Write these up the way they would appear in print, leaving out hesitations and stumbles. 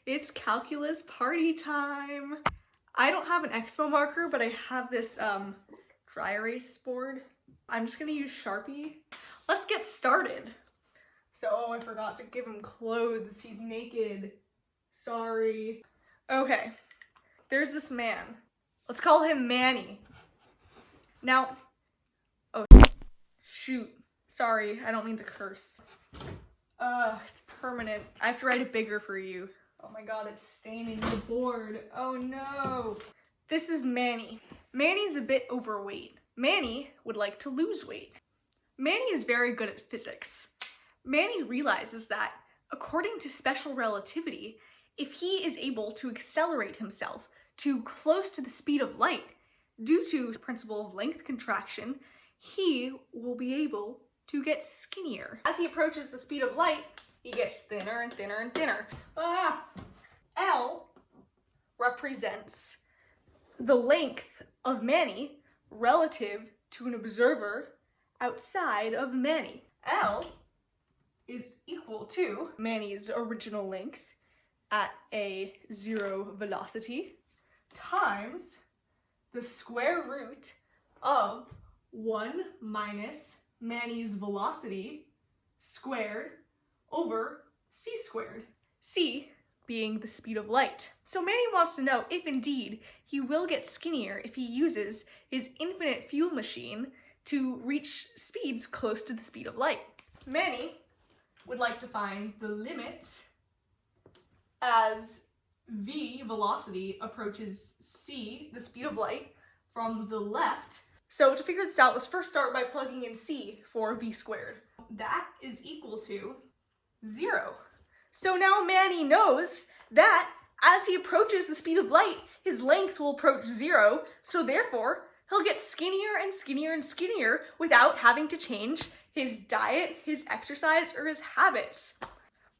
It's calculus party time. I don't have an expo marker, but I have this dry erase board. I'm just gonna use Sharpie. Let's get started. So, oh, I forgot to give him clothes. He's naked. Sorry. Okay, there's this man. Let's call him Manny. Now, oh, shoot. Sorry, I don't mean to curse. It's permanent. I have to write it bigger for you. Oh my god, it's staining the board. Oh no. This is Manny. Manny's a bit overweight. Manny would like to lose weight. Manny is very good at physics. Manny realizes that, according to special relativity, if he is able to accelerate himself to close to the speed of light, due to the principle of length contraction, he will be able to get skinnier. As he approaches the speed of light, he gets thinner and thinner and thinner. L represents the length of Manny relative to an observer outside of Manny. L is equal to Manny's original length at a 0 velocity times the square root of 1 minus Manny's velocity squared over c squared. C being the speed of light. So Manny wants to know if indeed he will get skinnier if he uses his infinite fuel machine to reach speeds close to the speed of light. Manny would like to find the limit as v velocity approaches c, the speed of light, from the left. So to figure this out, let's first start by plugging in c for v squared. That is equal to 0. So now Manny knows that as he approaches the speed of light, his length will approach 0, so therefore he'll get skinnier and skinnier and skinnier without having to change his diet, his exercise, or his habits.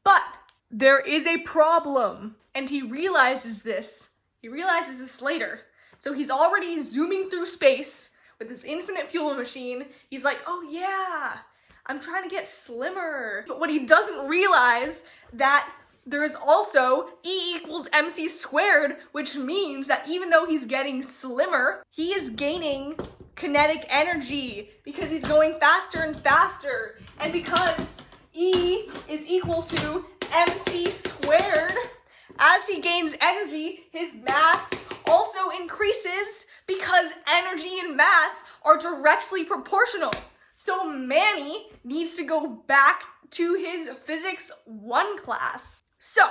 But there is a problem, and he realizes this. He realizes this later. So he's already zooming through space with this infinite fuel machine. He's like, oh yeah, I'm trying to get slimmer. But what he doesn't realize that there is also E equals mc squared, which means that even though he's getting slimmer, he is gaining kinetic energy because he's going faster and faster. And because E is equal to mc squared, as he gains energy, his mass also increases because energy and mass are directly proportional. So Manny needs to go back to his physics 1 class. So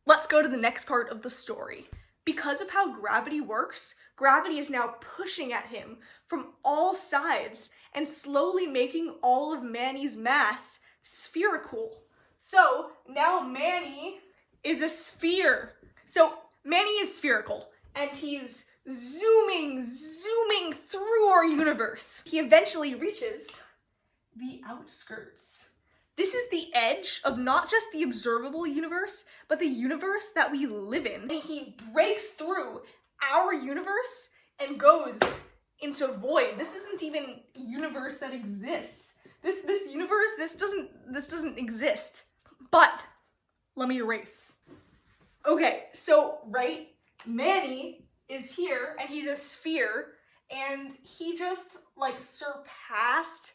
let's go to the next part of the story. Because of how gravity works, gravity is now pushing at him from all sides and slowly making all of Manny's mass spherical. So now Manny is a sphere. So Manny is spherical and he's zooming through our universe. He eventually reaches the outskirts. This is the edge of not just the observable universe, but the universe that we live in. And he breaks through our universe and goes into void. This isn't even a universe that exists. This universe, this doesn't exist. But let me erase. Okay, so right, Manny is here and he's a sphere and he just like surpassed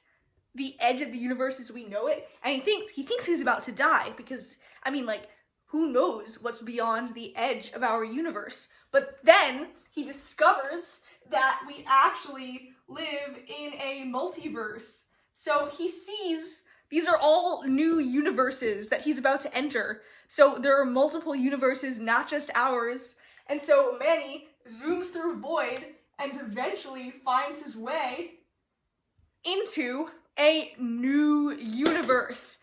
the edge of the universe as we know it, and he thinks he's about to die because, I mean, like, who knows what's beyond the edge of our universe? But then he discovers that we actually live in a multiverse. So he sees these are all new universes that he's about to enter. So there are multiple universes, not just ours. And so Manny zooms through void and eventually finds his way into a new universe.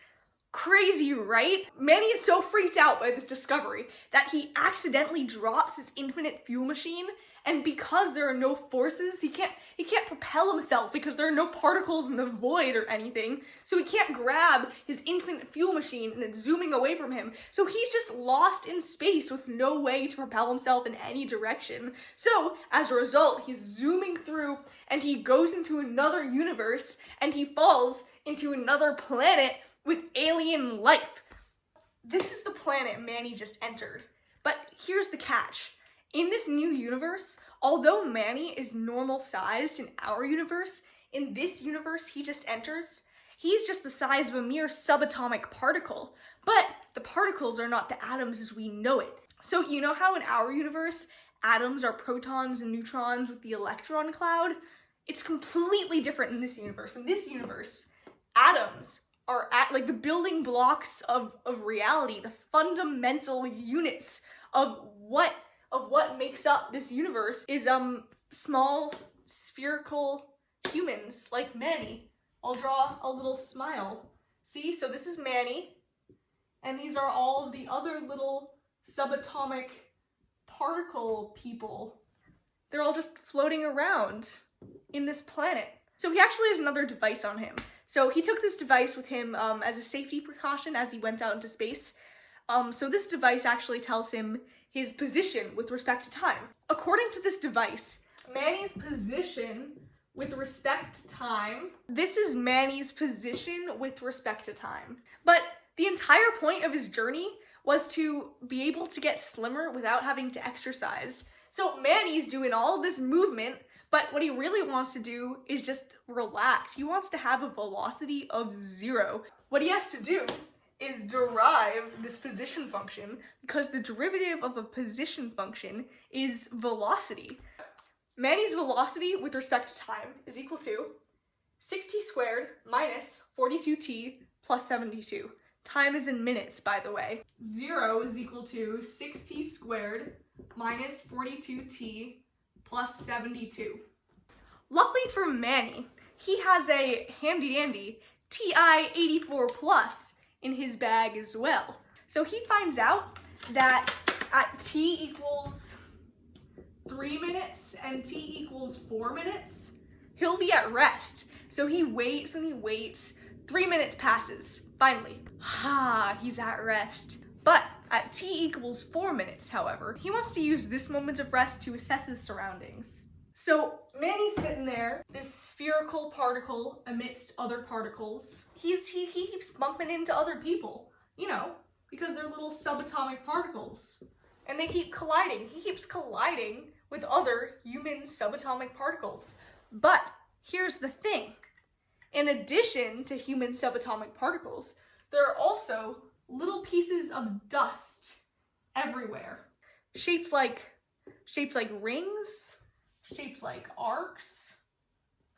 Crazy, right? Manny is so freaked out by this discovery that he accidentally drops his infinite fuel machine, and because there are no forces, he can't propel himself because there are no particles in the void or anything, so he can't grab his infinite fuel machine and it's zooming away from him. So he's just lost in space with no way to propel himself in any direction. So as a result, he's zooming through and he goes into another universe and he falls into another planet with alien life. this is the planet Manny just entered. But here's the catch. In this new universe, although Manny is normal sized in our universe, in this universe he just enters, he's just the size of a mere subatomic particle. But the particles are not the atoms as we know it. So you know how in our universe, atoms are protons and neutrons with the electron cloud? It's completely different in this universe. In this universe, atoms are like the building blocks of reality, the fundamental units of what makes up this universe is small spherical humans like Manny. I'll draw a little smile. See, so this is Manny, and these are all of the other little subatomic particle people. They're all just floating around in this planet. So he actually has another device on him. So he took this device with him as a safety precaution as he went out into space. So this device actually tells him his position with respect to time. According to this device, Manny's position with respect to time, this is Manny's position with respect to time. But the entire point of his journey was to be able to get slimmer without having to exercise. So Manny's doing all of this movement, but what he really wants to do is just relax. He wants to have a velocity of 0. What he has to do is derive this position function, because the derivative of a position function is velocity. Manny's velocity with respect to time is equal to 6t squared minus 42t plus 72. Time is in minutes, by the way. 0 is equal to 6t squared minus 42t plus 72. Luckily for Manny, he has a handy-dandy TI-84 Plus in his bag as well. So he finds out that at t equals 3 minutes and t equals 4 minutes, he'll be at rest. So he waits and he waits. 3 minutes passes. Finally, he's at rest. But at t equals 4 minutes, however, he wants to use this moment of rest to assess his surroundings. So Manny's sitting there, this spherical particle amidst other particles. He keeps bumping into other people, you know, because they're little subatomic particles. And they keep colliding. He keeps colliding with other human subatomic particles. But here's the thing. In addition to human subatomic particles, there are also little pieces of dust everywhere. Shapes like rings, shapes like arcs.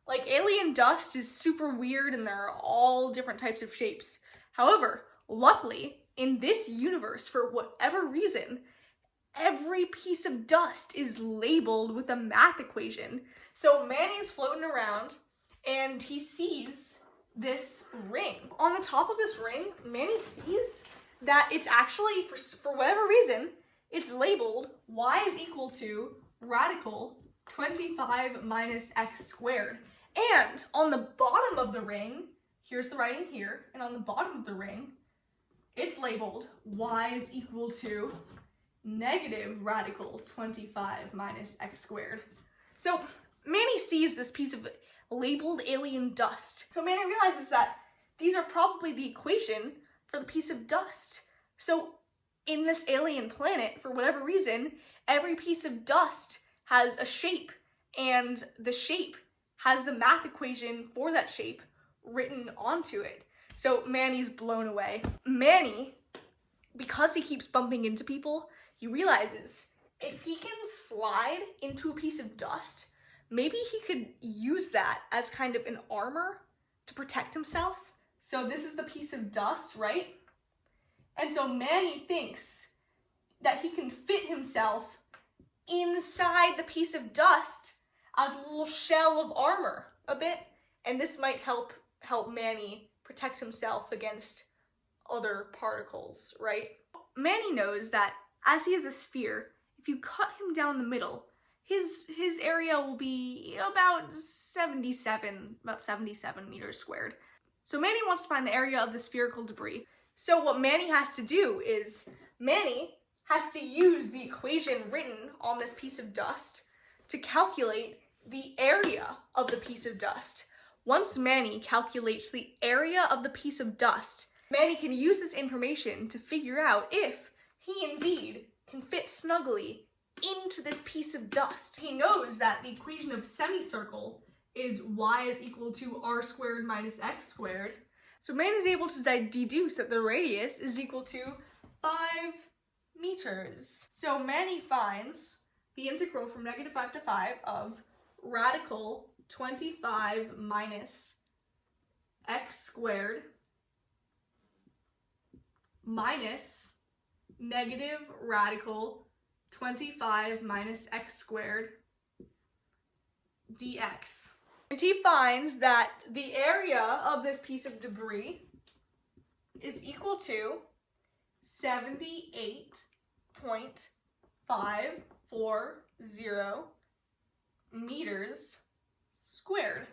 Like, alien dust is super weird and there are all different types of shapes. However, luckily, in this universe, for whatever reason, every piece of dust is labeled with a math equation. So Manny's floating around and he sees this ring. On the top of this ring, Manny sees that it's actually, for whatever reason, it's labeled y is equal to radical 25 minus x squared. And on the bottom of the ring, here's the writing here, and on the bottom of the ring, it's labeled y is equal to negative radical 25 minus x squared. So Manny sees this piece of labeled alien dust. So Manny realizes that these are probably the equation for the piece of dust. So in this alien planet, for whatever reason, every piece of dust has a shape, and the shape has the math equation for that shape written onto it. So Manny's blown away. Manny, because he keeps bumping into people, he realizes if he can slide into a piece of dust, maybe he could use that as kind of an armor to protect himself. So this is the piece of dust, right? And so Manny thinks that he can fit himself inside the piece of dust as a little shell of armor a bit. And this might help Manny protect himself against other particles, right? Manny knows that as he is a sphere, if you cut him down the middle, his area will be about 77 meters squared. So Manny wants to find the area of the spherical debris. So what Manny has to do is, Manny has to use the equation written on this piece of dust to calculate the area of the piece of dust. Once Manny calculates the area of the piece of dust, Manny can use this information to figure out if he indeed can fit snugly into this piece of dust. He knows that the equation of semicircle is y is equal to r squared minus x squared. So Manny is able to deduce that the radius is equal to 5 meters. So Manny finds the integral from -5 to 5 of radical 25 minus x squared minus negative radical 25 minus x squared dx. And he finds that the area of this piece of debris is equal to 78.540 meters squared.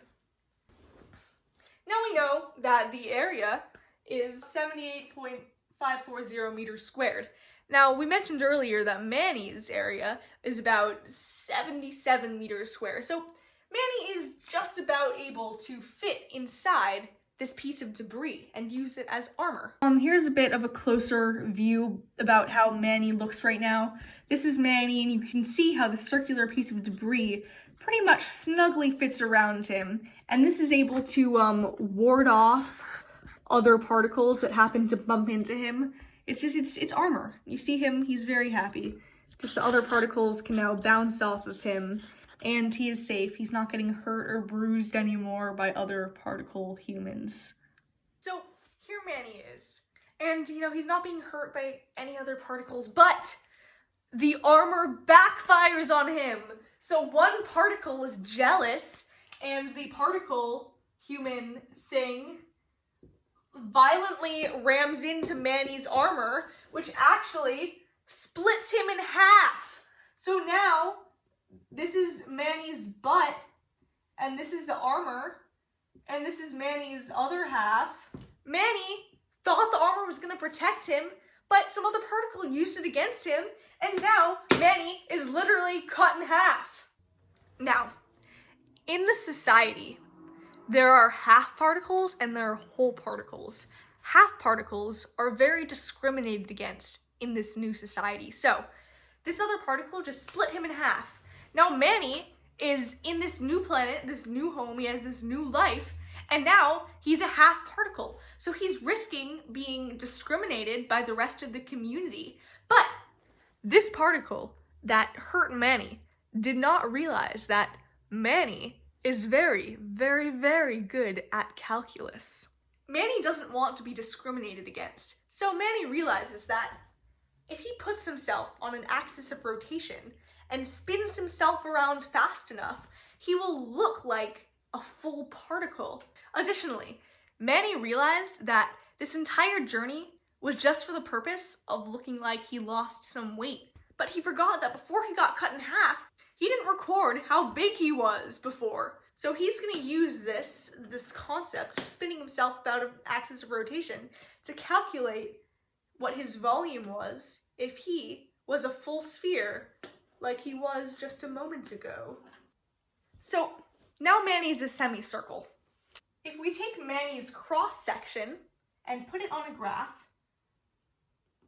Now we know that the area is 78.540 meters squared. Now, we mentioned earlier that Manny's area is about 77 meters square, so Manny is just about able to fit inside this piece of debris and use it as armor. Here's a bit of a closer view about how Manny looks right now. This is Manny, and you can see how the circular piece of debris pretty much snugly fits around him, and this is able to ward off other particles that happen to bump into him. It's armor. You see him, he's very happy. Just the other particles can now bounce off of him, and he is safe. He's not getting hurt or bruised anymore by other particle humans. So here Manny is, and he's not being hurt by any other particles, but the armor backfires on him. So one particle is jealous, and the particle human thing violently rams into Manny's armor, which actually splits him in half. So now this is Manny's butt, and this is the armor, and this is Manny's other half. Manny thought the armor was going to protect him, but some other particle used it against him, and now Manny is literally cut in half. Now, in the society, there are half particles and there are whole particles. Half particles are very discriminated against in this new society. So, this other particle just split him in half. Now Manny is in this new planet, this new home, he has this new life, and now he's a half particle. So he's risking being discriminated by the rest of the community. But this particle that hurt Manny did not realize that Manny is very, very, very good at calculus. Manny doesn't want to be discriminated against. So Manny realizes that if he puts himself on an axis of rotation and spins himself around fast enough, he will look like a full particle. Additionally, Manny realized that this entire journey was just for the purpose of looking like he lost some weight. But he forgot that before he got cut in half, he didn't record how big he was before. So he's going to use this concept of spinning himself about an axis of rotation to calculate what his volume was if he was a full sphere like he was just a moment ago. So now Manny's a semicircle. If we take Manny's cross-section and put it on a graph,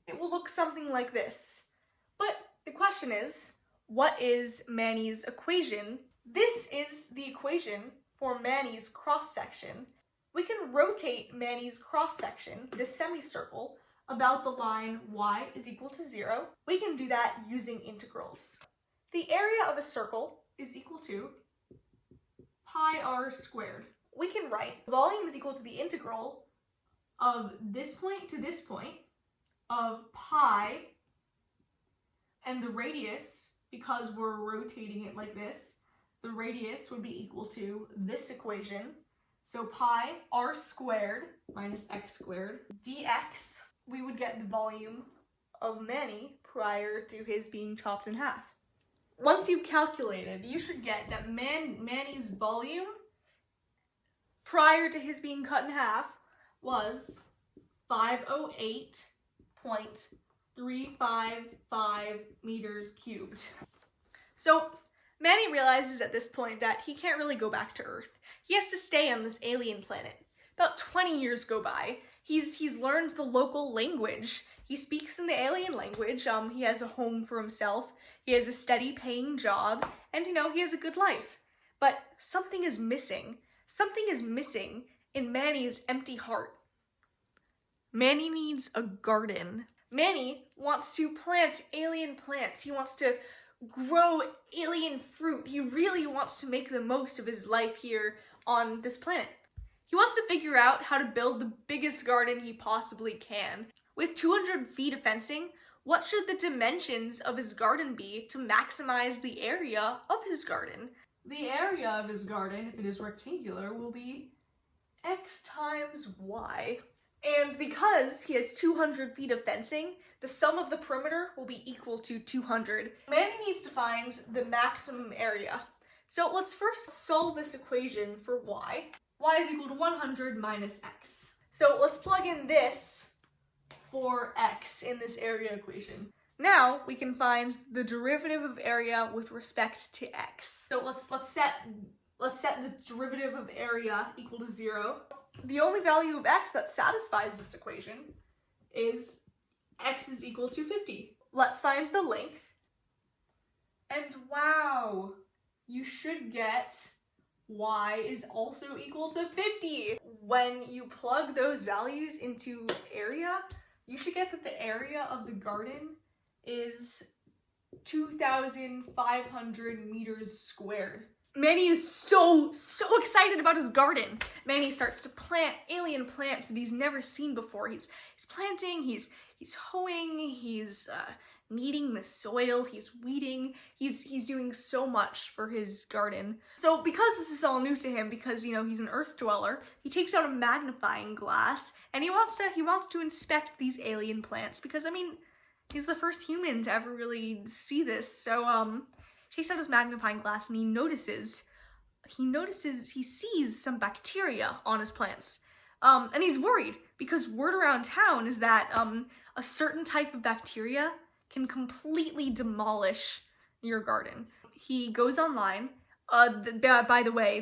it will look something like this. But the question is, what is Manny's equation? This is the equation for Manny's cross-section. We can rotate Manny's cross-section, this semicircle, about the line y is equal to 0. We can do that using integrals. The area of a circle is equal to pi r squared. We can write volume is equal to the integral of this point to this point of pi, and the radius, because we're rotating it like this, the radius would be equal to this equation. So pi r squared minus x squared dx. We would get the volume of Manny prior to his being chopped in half. Once you've calculated, you should get that Manny's volume prior to his being cut in half was 508.355 meters cubed. So Manny realizes at this point that he can't really go back to Earth. He has to stay on this alien planet. About 20 years go by, He's learned the local language. He speaks in the alien language. He has a home for himself. He has a steady paying job, and he has a good life. But something is missing. Something is missing in Manny's empty heart. Manny needs a garden. Manny wants to plant alien plants. He wants to grow alien fruit. He really wants to make the most of his life here on this planet. He wants to figure out how to build the biggest garden he possibly can. With 200 feet of fencing, what should the dimensions of his garden be to maximize the area of his garden? The area of his garden, if it is rectangular, will be x times y. And because he has 200 feet of fencing, the sum of the perimeter will be equal to 200. Manny needs to find the maximum area. So let's first solve this equation for y. Y is equal to 100 minus x. So let's plug in this for x in this area equation. Now we can find the derivative of area with respect to x. So let's set the derivative of area equal to 0. The only value of x that satisfies this equation is x is equal to 50. Let's find the length. And wow, you should get y is also equal to 50. When you plug those values into area, you should get that the area of the garden is 2,500 meters squared. Manny is so excited about his garden. Manny starts to plant alien plants that he's never seen before. He's planting, he's hoeing, he's kneading the soil, he's weeding, he's doing so much for his garden. So because this is all new to him, because he's an earth dweller, he takes out a magnifying glass and he wants to inspect these alien plants because he's the first human to ever really see this. So he takes out his magnifying glass and he sees some bacteria on his plants. And he's worried because word around town is that a certain type of bacteria can completely demolish your garden. He goes online. By the way,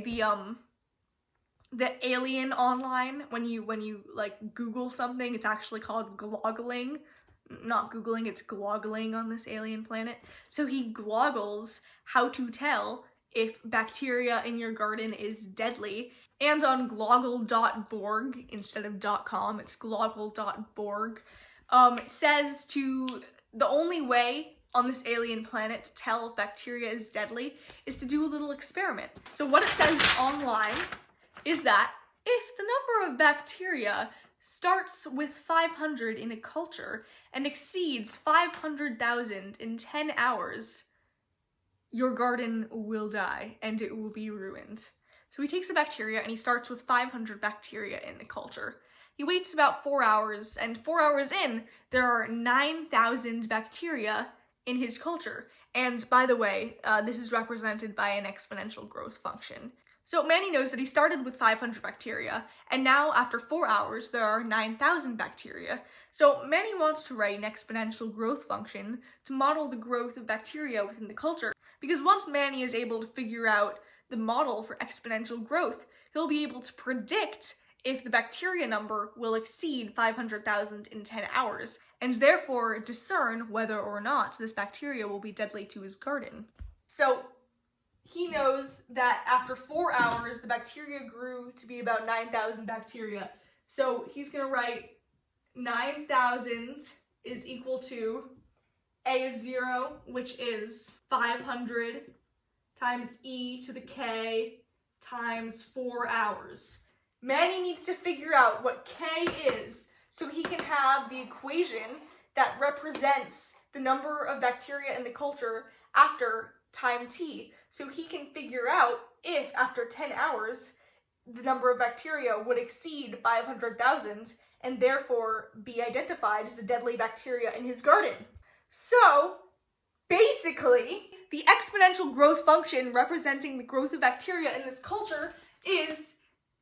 the alien online, when you like Google something, it's actually called gloggling. Not Googling, it's gloggling on this alien planet. So he gloggles how to tell if bacteria in your garden is deadly. And on gloggle.borg, instead of .com, it's gloggle.borg, it says the only way on this alien planet to tell if bacteria is deadly is to do a little experiment. So what it says online is that if the number of bacteria starts with 500 in a culture and exceeds 500,000 in 10 hours, your garden will die and it will be ruined. So he takes a bacteria and he starts with 500 bacteria in the culture. He waits about 4 hours, and 4 hours in, there are 9,000 bacteria in his culture. And by the way, this is represented by an exponential growth function. So Manny knows that he started with 500 bacteria, and now after 4 hours, there are 9,000 bacteria. So Manny wants to write an exponential growth function to model the growth of bacteria within the culture. Because once Manny is able to figure out the model for exponential growth, he'll be able to predict if the bacteria number will exceed 500,000 in 10 hours, and therefore discern whether or not this bacteria will be deadly to his garden. So he knows that after 4 hours, the bacteria grew to be about 9,000 bacteria. So he's going to write 9,000 is equal to A of 0, which is 500 times e to the k times 4 hours. Manny needs to figure out what k is so he can have the equation that represents the number of bacteria in the culture after time t. So he can figure out if, after 10 hours, the number of bacteria would exceed 500,000 and therefore be identified as the deadly bacteria in his garden. So, basically, the exponential growth function representing the growth of bacteria in this culture is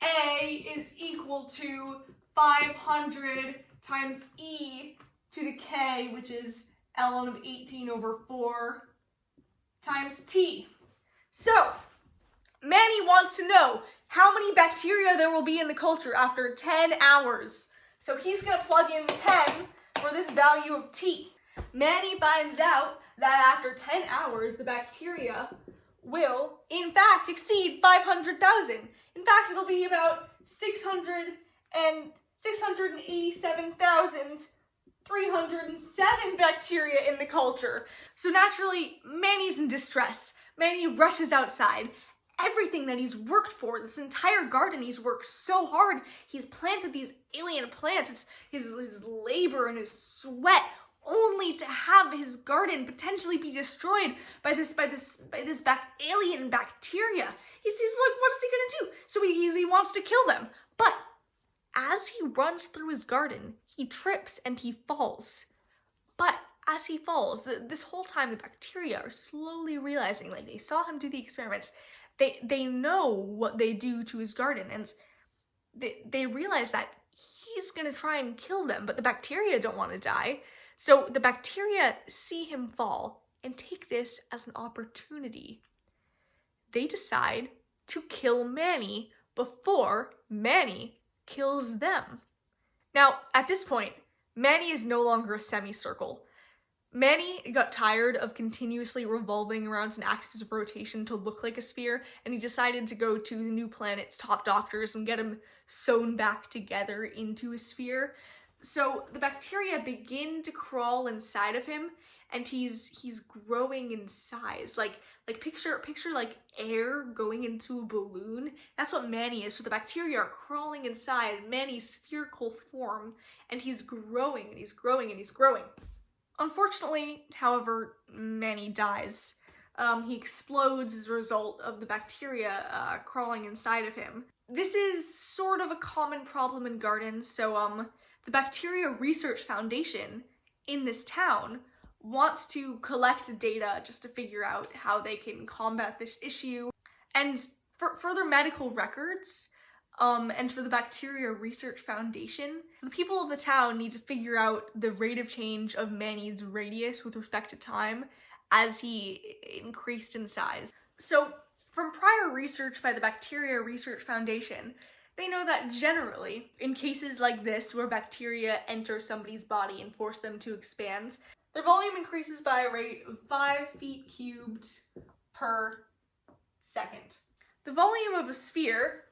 A is equal to 500 times e to the k, which is ln of 18 over 4 times t. So, Manny wants to know how many bacteria there will be in the culture after 10 hours. So he's going to plug in 10 for this value of t. Manny finds out that after 10 hours, the bacteria will, in fact, exceed 500,000. In fact, it'll be about 687,307 bacteria in the culture. So naturally, Manny's in distress. Manny rushes outside. Everything that he's worked for, this entire garden, he's worked so hard. He's planted these alien plants. It's his labor and his sweat, only to have his garden potentially be destroyed by this alien bacteria. He's like, what is he gonna do? So he wants to kill them. But as he runs through his garden, he trips and he falls. But as he falls, this whole time the bacteria are slowly realizing, like they saw him do the experiments, they know what they do to his garden, and they realize that he's gonna try and kill them, but the bacteria don't want to die. So the bacteria see him fall and take this as an opportunity. They decide to kill Manny before Manny kills them. Now, at this point, Manny is no longer a semicircle. Manny got tired of continuously revolving around an axis of rotation to look like a sphere, and he decided to go to the new planet's top doctors and get him sewn back together into a sphere. So the bacteria begin to crawl inside of him, and he's growing in size. Like picture like air going into a balloon. That's what Manny is. So the bacteria are crawling inside Manny's spherical form, and he's growing and he's growing and he's growing. Unfortunately, however, Manny dies. He explodes as a result of the bacteria crawling inside of him. This is sort of a common problem in gardens, so the Bacteria Research Foundation in this town wants to collect data just to figure out how they can combat this issue. And for further medical records, and for the Bacteria Research Foundation, the people of the town need to figure out the rate of change of Manny's radius with respect to time as he increased in size. So, from prior research by the Bacteria Research Foundation, they know that generally, in cases like this where bacteria enter somebody's body and force them to expand, their volume increases by a rate of 5 feet cubed per second. The volume of a sphere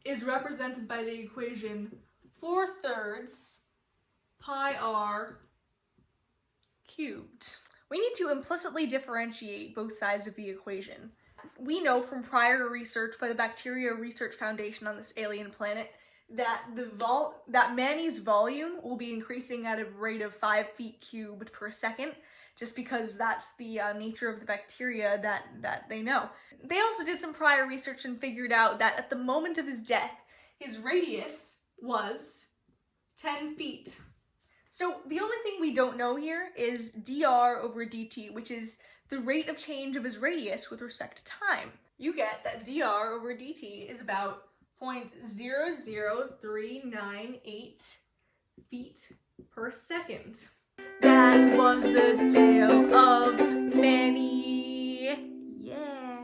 is represented by the equation 4/3 pi r cubed. We need to implicitly differentiate both sides of the equation. We know from prior research by the Bacteria Research Foundation on this alien planet that that Manny's volume will be increasing at a rate of 5 feet cubed per second, just because that's the nature of the bacteria that they know. They also did some prior research and figured out that at the moment of his death, his radius was 10 feet. So the only thing we don't know here is dr over dt, which is the rate of change of his radius with respect to time. You get that dr over dt is about 0.00398 feet per second. That was the tale of Manny. Yeah.